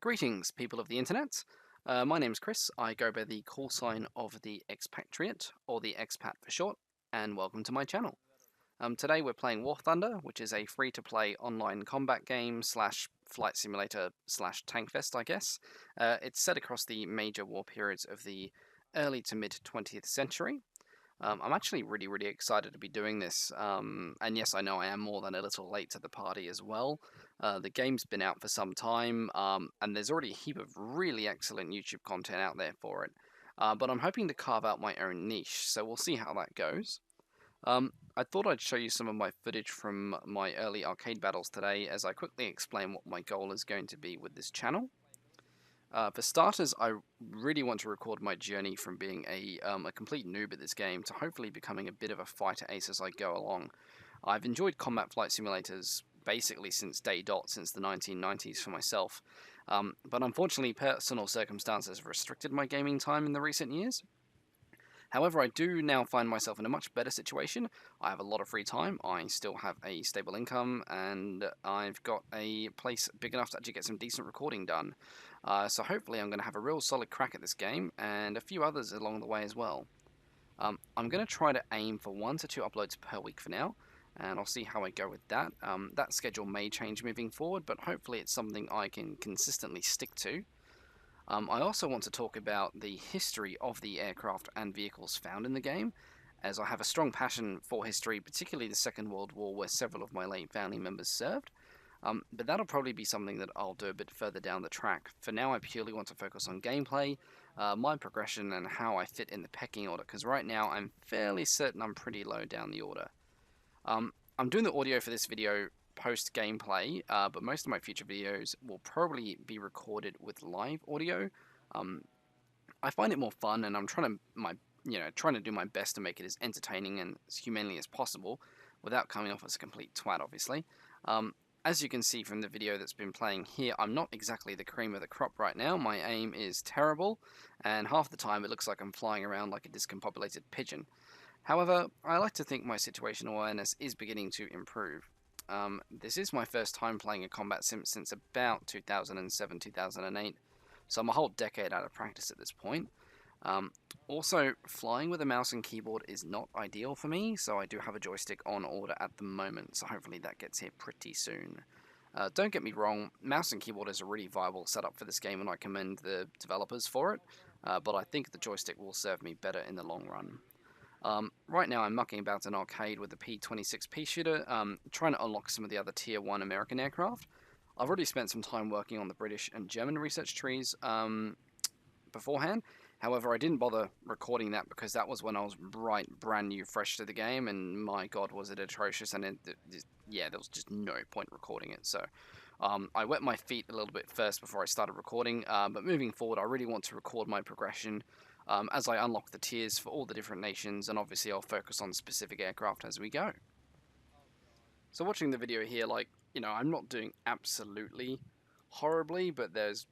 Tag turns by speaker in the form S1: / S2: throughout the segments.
S1: Greetings, people of the internet. My name's Chris. I go by the call sign of the Expatriate, or the Expat for short, and welcome to my channel. Today we're playing War Thunder, which is a free-to-play online combat game slash flight simulator slash tank fest, I guess. It's set across the major war periods of the early to mid 20th century. I'm actually really excited to be doing this, and yes, I know I am more than a little late to the party as well. The game's been out for some time, and there's already a heap of really excellent YouTube content out there for it. But I'm hoping to carve out my own niche, so we'll see how that goes. I thought I'd show you some of my footage from my early arcade battles today as I quickly explain what my goal is going to be with this channel. For starters, I really want to record my journey from being a complete noob at this game to hopefully becoming a bit of a fighter ace as I go along. I've enjoyed combat flight simulators basically since day dot, since the 1990s for myself, but unfortunately personal circumstances have restricted my gaming time in the recent years. However, I do now find myself in a much better situation. I have a lot of free time, I still have a stable income, and I've got a place big enough to actually get some decent recording done. So hopefully I'm going to have a real solid crack at this game, and a few others along the way as well. I'm going to try to aim for 1 to 2 uploads per week for now, and I'll see how I go with that. That schedule may change moving forward, but hopefully it's something I can consistently stick to. I also want to talk about the history of the aircraft and vehicles found in the game, as I have a strong passion for history, particularly the Second World War, where several of my late family members served. But that'll probably be something that I'll do a bit further down the track. For now, I purely want to focus on gameplay, my progression, and how I fit in the pecking order, because right now I'm fairly certain I'm pretty low down the order. I'm doing the audio for this video post gameplay, but most of my future videos will probably be recorded with live audio. I find it more fun, and I'm trying to do my best to make it as entertaining and as humanely as possible, without coming off as a complete twat, obviously. As you can see from the video that's been playing here, I'm not exactly the cream of the crop right now. My aim is terrible, and half the time it looks like I'm flying around like a discombobulated pigeon. However, I like to think my situational awareness is beginning to improve. This is my first time playing a combat sim since about 2007-2008, so I'm a whole decade out of practice at this point. Also, flying with a mouse and keyboard is not ideal for me, so I do have a joystick on order at the moment, so hopefully that gets here pretty soon. Don't get me wrong, mouse and keyboard is a really viable setup for this game, and I commend the developers for it, but I think the joystick will serve me better in the long run. Right now I'm mucking about an arcade with the P-26 pea shooter, trying to unlock some of the other Tier 1 American aircraft. I've already spent some time working on the British and German research trees beforehand. However, I didn't bother recording that because that was when I was brand new, fresh to the game, and my god, was it atrocious, and yeah, there was just no point recording it, so I wet my feet a little bit first before I started recording, but moving forward, I really want to record my progression as I unlock the tiers for all the different nations, and obviously I'll focus on specific aircraft as we go. So watching the video here, I'm not doing absolutely horribly, but there's,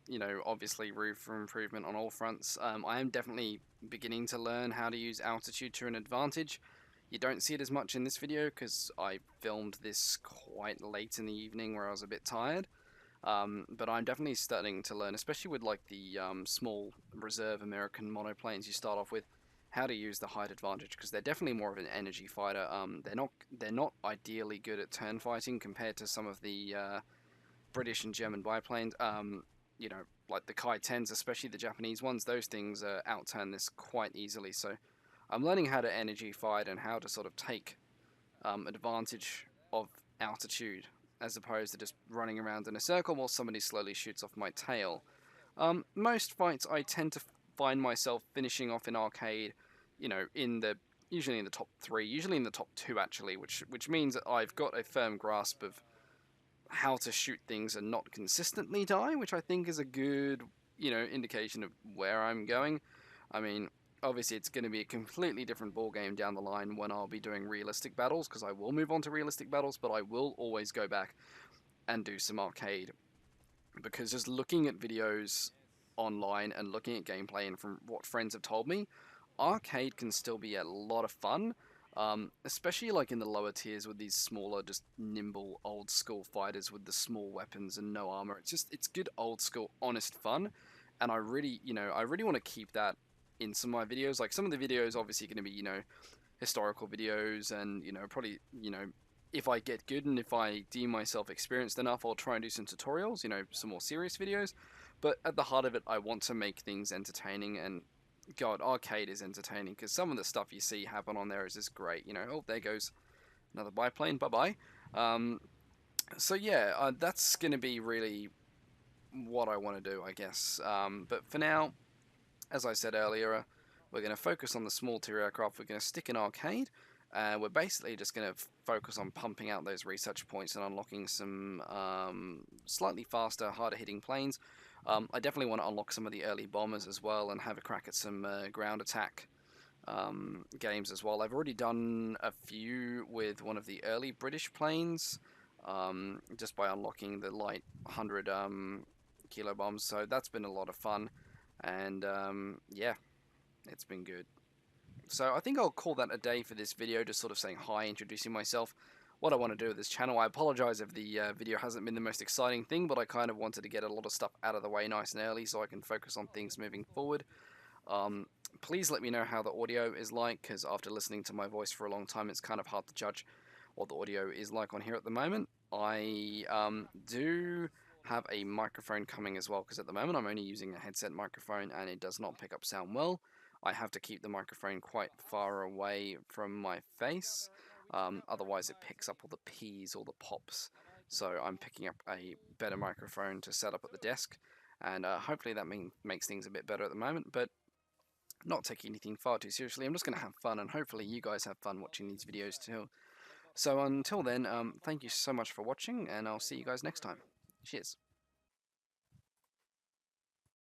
S1: obviously room for improvement on all fronts. I am definitely beginning to learn how to use altitude to an advantage. You don't see it as much in this video because I filmed this quite late in the evening where I was a bit tired. But I'm definitely starting to learn, especially with the small reserve American monoplanes you start off with, how to use the height advantage, because they're definitely more of an energy fighter. They're not ideally good at turn fighting compared to some of the British and German biplanes. Like the Kai-10s, especially the Japanese ones. Those things outturn this quite easily. So I'm learning how to energy fight and how to sort of take advantage of altitude, as opposed to just running around in a circle while somebody slowly shoots off my tail. Most fights I tend to find myself finishing off in arcade, usually in the top 3, usually in the top 2 actually, which means that I've got a firm grasp of how to shoot things and not consistently die, which I think is a good, indication of where I'm going. I mean, obviously it's going to be a completely different ballgame down the line when I'll be doing realistic battles, because I will move on to realistic battles, but I will always go back and do some arcade, because just looking at videos online and looking at gameplay and from what friends have told me, arcade can still be a lot of fun. Especially like in the lower tiers with these smaller, just nimble old school fighters with the small weapons and no armor. It's good old school, honest fun, and I really want to keep that in some of my videos. Like some of the videos, obviously going to be historical videos, and probably if I get good and if I deem myself experienced enough, I'll try and do some tutorials, some more serious videos. But at the heart of it, I want to make things entertaining, and God, arcade is entertaining because some of the stuff you see happen on there is just great. Oh, there goes another biplane. Bye bye. Um, so yeah, that's gonna be really what I want to do, I guess. But for now, as I said earlier, we're going to focus on the small tier aircraft. We're going to stick in arcade. We're basically just going to focus on pumping out those research points and unlocking some slightly faster, harder hitting planes. I definitely want to unlock some of the early bombers as well and have a crack at some ground attack games as well. I've already done a few with one of the early British planes, just by unlocking the light 100 kilo bombs. So that's been a lot of fun, and yeah, it's been good. So I think I'll call that a day for this video, just sort of saying hi, introducing myself, what I want to do with this channel. I apologize if the video hasn't been the most exciting thing, but I kind of wanted to get a lot of stuff out of the way nice and early so I can focus on things moving forward. Um, Please let me know how the audio is like, because after listening to my voice for a long time, it's kind of hard to judge what the audio is like on here at the moment. I do have a microphone coming as well, because at the moment I'm only using a headset microphone and it does not pick up sound well. I have to keep the microphone quite far away from my face, otherwise it picks up all the P's, all the pops. So I'm picking up a better microphone to set up at the desk, and hopefully that makes things a bit better at the moment, but not taking anything far too seriously. I'm just going to have fun, and hopefully you guys have fun watching these videos too. So until then, thank you so much for watching, and I'll see you guys next time. Cheers.